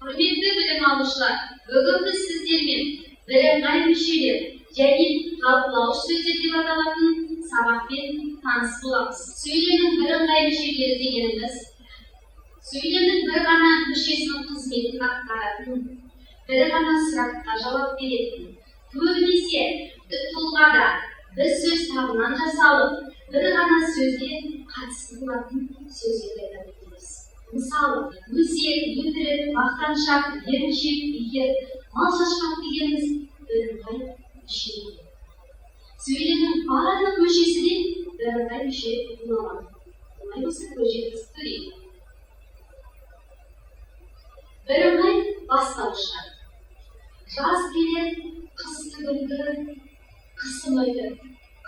Hürmetli bilim almışlar, bugün biz sizlerмен birengay müşeler және talqılauç sözler деп аталатын сабақпен таныс боламыз. Сөйлемнің бірыңғай мүшелері дегеніміз, сөйлемнің бір ғана мүшесінің қызметін атқаратын, бір ғана сұраққа жауап беретін, көбінесе тұлғада бір сөз табынан жасалып, бір ғана сөзге қатысты болатын сөздерді айтамыз. Мысалы, өсек, өтірік, мақтаншақ, еріншек, егер, мал шашпақ дегеніміз бірыңғай мүшелер. Сөйлемнің барлық мүшесінен бірыңғай мүше боламады. Олай болса көжетіп көрейік. Бірыңғай бастауыштар. Жаз келер, қысты күнгі, қысым өтіп,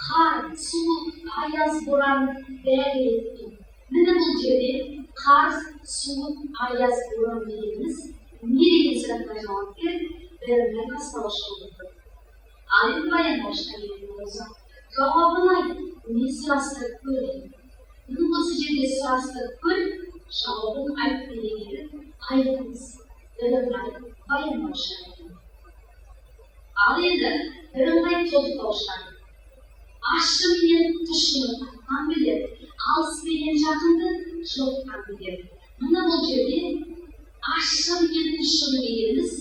қар, суық, аяз, боран бәрі өтті. Міне бұл жерде қар, суық, аяз, боран дегеніміз не деген сұраққа жауап беріп, бірыңғай бастауыш болды. Ал енді баяндауышқа келетін болсақ, жауабын айт, не сұрастырып көрейін. Мұның осы жерде сұрастырып көр, жауабын айт дегенді айтыңыз. Бірыңғай баяндауышқа келетін. Ал енді бірыңғай толықтаушылар. Ащы менен тұщыны тапқан білер, алыс менен жақынды жоқтан білер. Мына бұл жерде ащы менен тұщыны дегеніміз,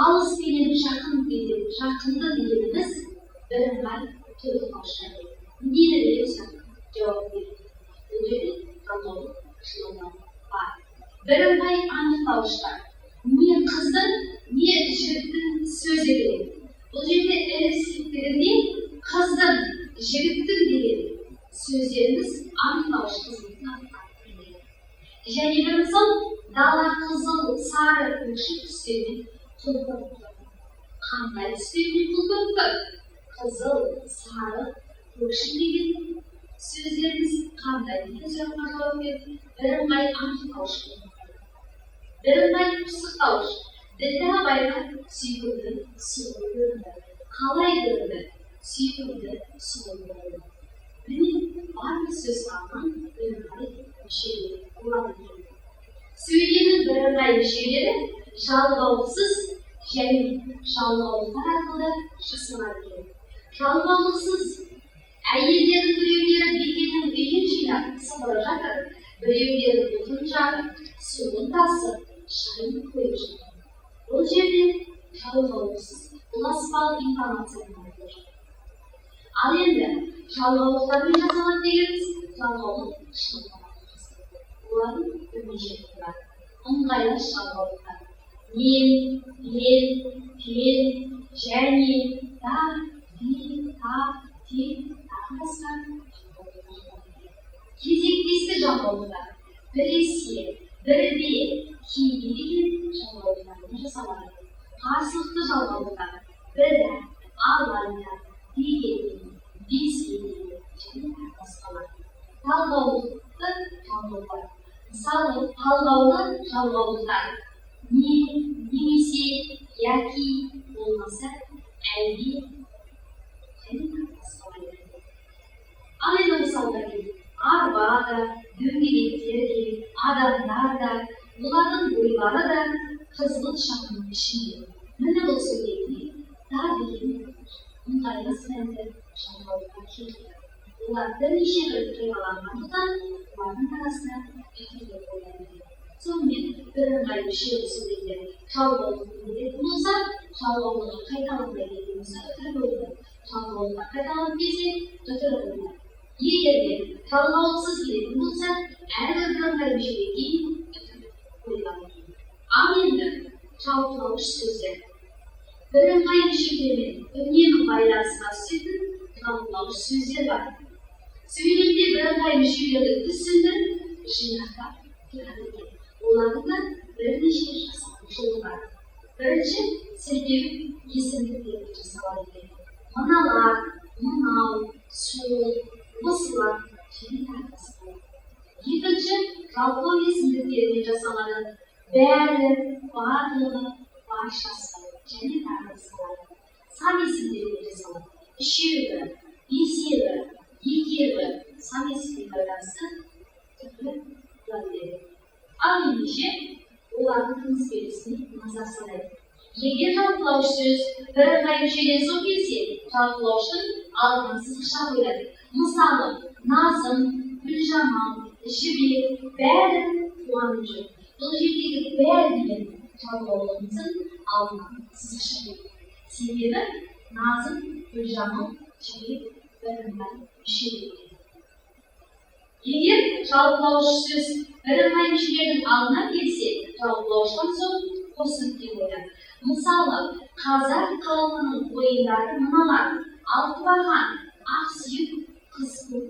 алыс менен жақынды дегеніміз бірыңғай толықтаушылар. Не деген сұрақ жауап береді? Бұл жерде талдаулық шылаудан бар. Бірыңғай анықтауыштар. Не қыздың, не жігіттің сөзі керек. Бұл жерде іліксіздігінде қыздың, жігіттің деген сөздеріміз анықтауыш қызметін атқарады. Және бір мысал, дала қызыл, сары, көкшіл түстермен құлпырып тұр. Қандай түстермен құлпырып тұр? Қызыл, сары, көкшіл деген сөздеріміз қандай деген сұраққа жауап беріп, бірыңғай анықтауыш болады. Бірыңғай пысықтауыш. Ділді абайға сүйкімді, сұлу көрінді. Қалай көрінді? Сүйкімді, сұлу көрінді. Міне барлық сөз алған бірыңғай мүшелері болады екен. Сөйлемнің бірыңғай мүшелері жалғаулықсыз және жалғаулықтар арқылы жасалады екен. Жалғаулықсыз әйелдердің біреулері бекеннің үйін жинап сыпырып жатыр, біреулері отын жағып, суын тасып, шайын қойып жатыр. Бұл жерде жалғаулықсыз, ұласпалы информацияны айтып жатыр. Ал енді жалғаулықтармен жасалады дегеніміз жалғаулық шылғаларды жасалады. Олардың бірнеше түрі бар. Ыңғайлы жалғаулықтар. Мен, және, да, та, тағы басқа жалғаулықтар. Кезектесті жалғаулықтар. Біресе, бірде, кейде деген жалғаулықтармен жасалады. Қарсылықты жалғаулықтар. Бірі, алайда, дегенмен, безгенмен және басқалар. Талғаулықты жалғаулықтар. Мысалы, талғаулы жалғаулықтар. Не, немесе, яки болмаса, әлде және басқалар. Ал енді мысалдар келеді. Арба да, дөңгелектер де, адамдар да, олардың бойлары да қызғылт шамның ішінде. Міне бұл сөйлемде да деген ыңғайлы сәнді жалғаулыққа келді. Олар бірнеше рет қималанғандықтан, олардың арасында үтірлер ойланды. Сонымен бірыңғай мүшелі сөйлемдер жалғаулық білетін болса, жалғаулығы қайталанбай келген болса, үтір болды. Жалғаулыққа қайталанып келсе, үтір болды. Егер де жалғаулықсыз келетін болса, әрбір бірыңғай мүшеге кейін үтір ойланады. Ал енді жалпылауыш сөздер. Бірыңғай мүшелермен үнемі байланысқа түсетін жалпылауыш сөздер бар. Сөйлемде бірыңғай мүшелерді түсіндіріп, жинақтап тұрады екен. Олардың да бірнеше жасалған жолы бар. Бірінші, сілтеу есімдіктерді жасалады екен. Мыналар, мынау, сол, осылар және тағы басқа. Екінші, жалпылау есімдіктермен жасалады. Бәрі, барлығы, баршасы және тағы басқа. Сан есімдермен жасалады. Үшеуі, бесеуі, екеуі сан есімге байланысты түрлі құрал береді. Ал ендеше олардың тыныс берісіне назар салайық. Егер жалпылауыш сөз бірыңғай мүшеден соң келсе, жалпылауыштың алдына сызықша қойылады. Мысалы, Назым, Гүлжамал, Жібек бәрі туған жүр. Бұл жердегі бәрі деген жалпылауларымыздың алдына сызықша қойылады. Себебі Назым, Гүлжамал, Жібек бірыңғай мүшелер. Егер жалпылауыш сөз бірыңғай мүшелердің алдына келсе, жалпылауыштан соң қосып деп қояды. Мысалы, қазақ халқының ойындары мыналар: алтыбақан, ақсүйек, қызқу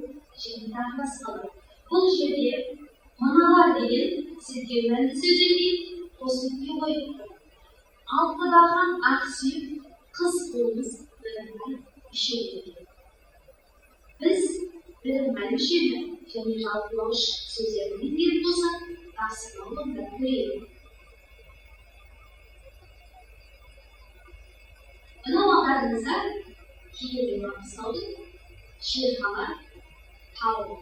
және тағы басқалар. Бұл жерде мыналар деген сізге мәнді сөзден кейін қосып деп қойып тұр. Алтыбақан, ақсүйек, қызқуымыз бірыңғай мүшелер. Біз бірыңғай мүшені және жалпылауыш сөздерді меңгеріп болсақ, тапсырмалы да көрейік. Мынау алдарыңызда киелі маңғыстаудың шерқала тауы.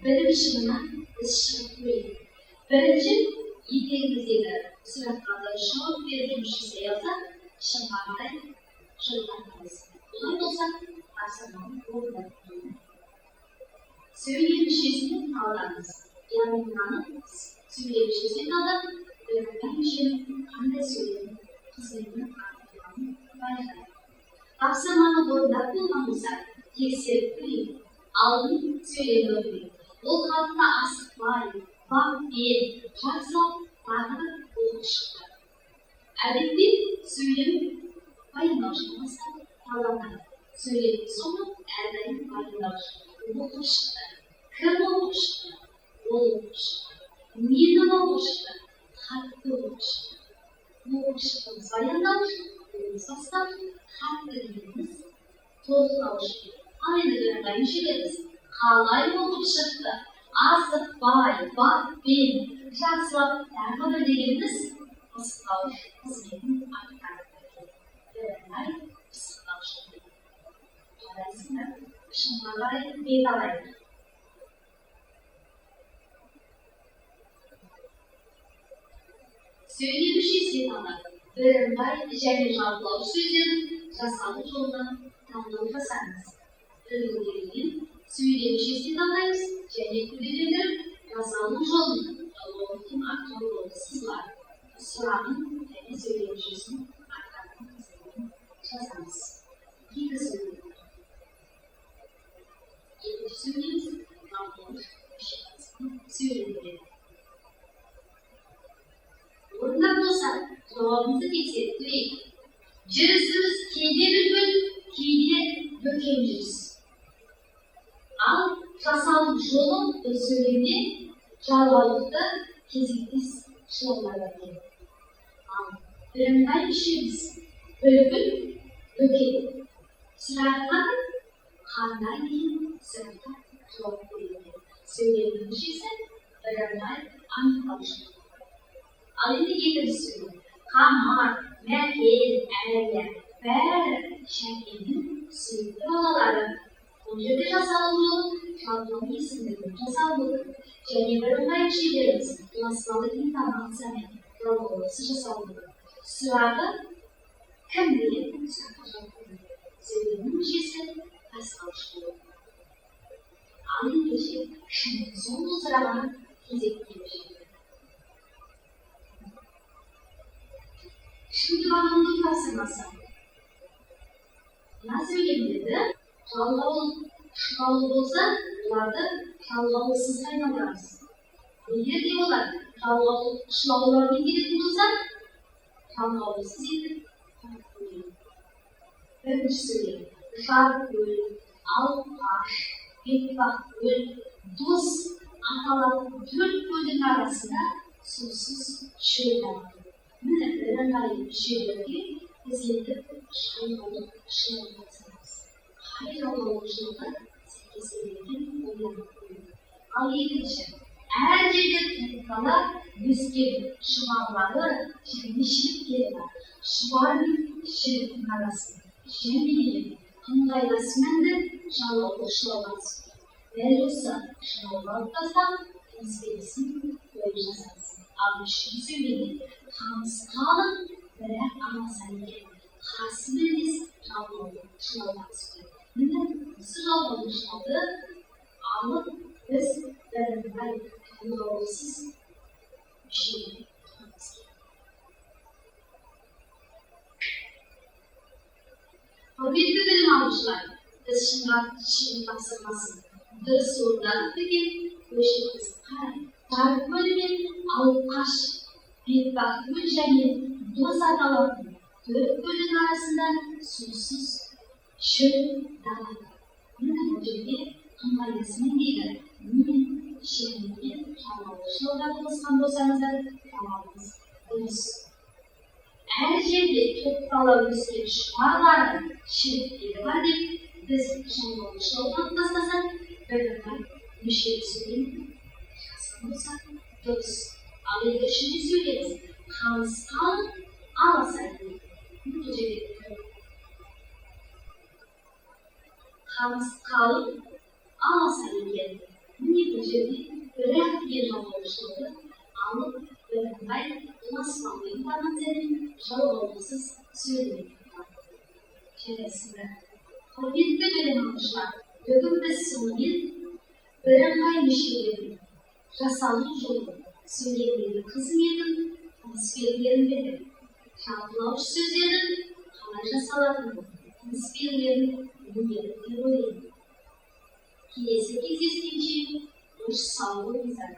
Бірінші мына біз шығып көрейік. Бірінші етегіміздегі сұраққа дұрыс жауап беріп жұмыс жасай алсақ, шыңға қарай жылдамыз. Олай болса, тапсырманы орындап қойыңыз. Сөйлем мүшесіне талдаңыз. Яғни мынаны сөйлем мүшесіне талдап, бірыңғай мүшенің қандай сөйлем қызметін атқарғанын байқайық. Тапсырманы орындап болған болса, тексеріп көрейік. Алдын сөйлем өтпейік. Ол қалыпта асықпай, баппен, жақсылап тағы оқып шықты. Әдетте сөйлем баяндаушыдан бастап талданады. Сөйлемнің соңы әрдайым баяндаушы. Оқып шықты. Кім оқып шықты? Ол оқып шықты. Нені оқып шықты? Хатты оқып шықты. Оқып шықтыңыз баяндаушы, оқып бастап, хатты дегеніміз толықтаушы. Ал енді бірыңғай мүшелеріміз қалай оқып шықты? Асықпай, баппен, жақсылап тағы бір дегеніміз пысықтауыш қызметін атқарып келеді. Бірыңғай пысықтаушы. Жарайсыңдар, шыңға қарай бет алайық. Сөйлем мүшесіне талдап, бірыңғай және жалпылауыш сөздердің жасалу жолынан таңдау жасаңыз. Үлгілерінен сөйлем мүшесіне талдаймыз және күрделендіріп жасалу жолын жалпылаудың атқарылуы сызылар. Сұрағын және сөйлем мүшесін атқарған қызметін жазамыз. Екі сөйлем. Екінші сөйлеміміз жалпылауыш сөйлемдер. Орындап болса, жауабымызды тексеріп көрейік. Жүрісіміз кейде бүкіл, кейде бүкем жүріс. Ал жасалу жолы бір сөйлемде жалғаулықты кезектес шылаулар бар. Ал бірыңғай мүшеміз бүкіл, бүкем. Сұраққа қандай деген сұраққа жауап береді. Сөйлем мүшесі бірыңғай анықтаушы. Ал енді екінші сөйлем. Қамар, Мәкен, Әлия бәрі Шәкеннің сүйікті балалары. Бұл жерде жасалу жолы жалпылау есімдігін жасалуы және бірыңғай мүшелеріміз ласпалы интонациямен жалпылаусы жасалуы. Сұрағы кім деген сұраққа жауап береді. Сөйлемнің мүшесі бастауыш болады. Ал ендеше шынның соңғы сұрағына кезекке көшеді. Şimdi bağımlılık tavsırması. Mına söylemleri жалғаулы болса, оларды жалғаулысыз айналдырамыз. Егер де олар жалғаулармен келетін болса, жалғаулысыз етіп қойылады. Бірінші сөйлем. Жар көл, алқаш, бетпақ көл, дос аталатын төрт көлдің арасында сусыз шөл қалады. Міне бірыңғай мүшелерге біз енді жалғаулық шылауды жасаймыз. Қай жалғаулық жылғы сәйкеселерден ойланып қойды. Ал екінші, әр жерде тұйықтала өскен шұбарлары және шіріктері бар. Шұбар мен шіріктің арасында және ыңғайлас мәнді жалғаулық шылауға түседі. Дәл осы шылауға алып тастап, тыныс берісін қойып жасайсыз. almışını söyledi. Tanısı kalın, bırak anlasan diye. Karşı biriniz çalmalı, şınavdan söyledi. Neden? Nasıl olmamışlardı? Alıp biz beraber tanımalısız bir şey yapmamız gerekiyor. Kuvvetli bilim almışlar. Biz şimdi basılmasın. Bir sorudan peki, bu şey kısmı karayın. Tarih bölümü Alpaş bir bakımı және doz atalarının 4 bölüm arasından susuz şöyle dağılır. Bunun önceki anlayısını değil, bunun şirinliği çalmalışı olarak olsan bozanızda tamamız. Dürüst. Her şeyde çok kalabiliriz ki şumarların şirinliği var deyip biz çalmalışı olarak baslasak beraber bir şey söyleyeyim. Yazılırsak dürüst. Alayı şimdi söyleriz. Kanısı kalın, ağlasaydı. Bu gece kanısı kalın, ağlasaydı. Bu gece bırak bir olmuşlardı. Alıp beraber nasıl alayım bana senin çalı olmasız söylemek. Çeresinde. Kuvvetli bilim almışlar. Bugün biz sonuyla beraber bir şeyleri rasallı yolu söyleyebildiği kızım yedim, tanışbirlerim dedim. Şartlamış söz yedim, kalayca saladım. Tanışbirlerim bu yedim, bu yedim. Kilesi gezestince, hoş sağlığı güzel.